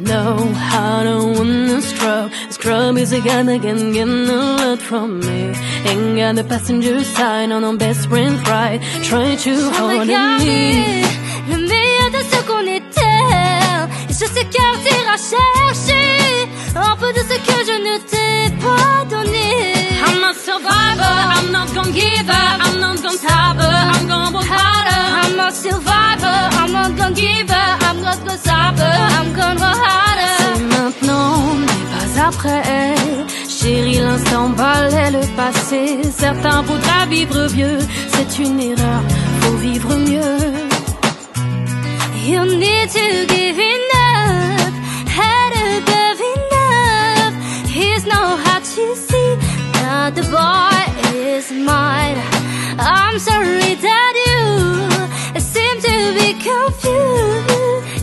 Know how to win the scrub. Scrub is a guy that can get a lot from me. Ain't got the passenger side on our best friend ride. Try too hard at me. Le meilleur de ce qu'on était. Et je sais qu'elle t'ira chercher un peu de ce que je ne t'ai pas donné. I'm a survivor, I'm not gonna give up, I'm not gonna stop her, I'm gonna work harder. I'm a survivor, I'm not gonna give up, I'm not gonna stop her, I'm gonna work harder. C'est maintenant, mais pas après. Chérie, l'instant balaie le passé. Certains voudraient vivre vieux, c'est une erreur, faut vivre mieux. You need to give enough, head above enough. He's no hard to see that the boy is mine. I'm sorry that you seem to be confused.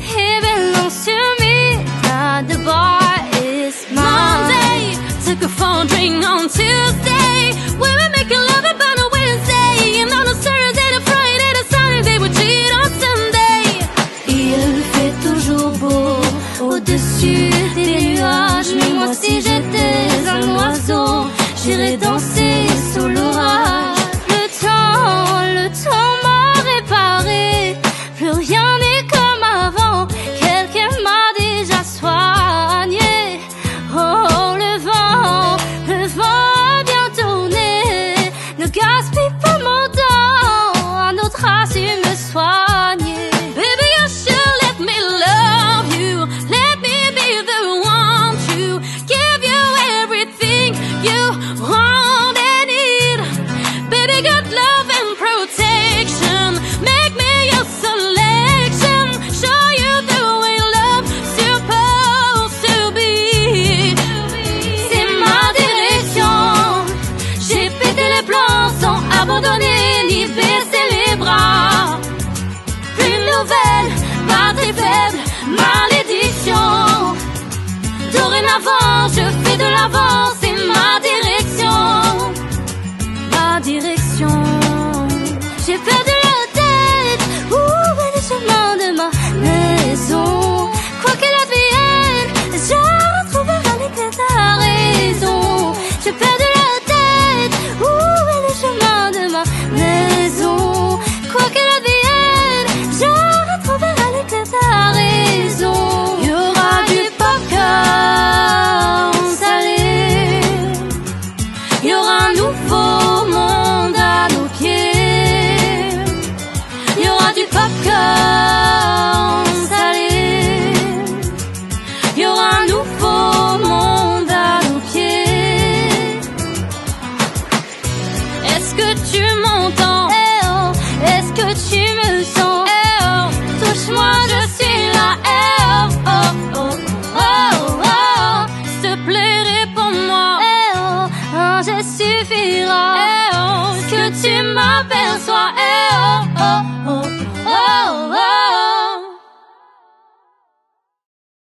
He belongs to me, that the boy is mine. Monday, took a phone drink on Tuesday. We were making love about a Wednesday. And on a Thursday, a Friday, a Saturday, we cheat on Sunday. Il fait toujours beau au-dessus des nuages. Mais moi si j'étais un oiseau, j'irais danser sous l'orage. Le temps m'a réparé. Plus rien n'est comme avant. Quelqu'un m'a déjà soigné. Oh, le vent a bien tourné. Ne gaspille pas mon temps. Un autre a su me soigner. Baby, you should let me love you. Let me be the one to give you everything you want and need. Baby, good love and protection. Make me your selection. Show you the way love's supposed to be. C'est ma direction. J'ai pété les plans sans abandonner ni baisser les bras. Une nouvelle, pas très faible, malédiction. Dorénavant, je fais de l'avance.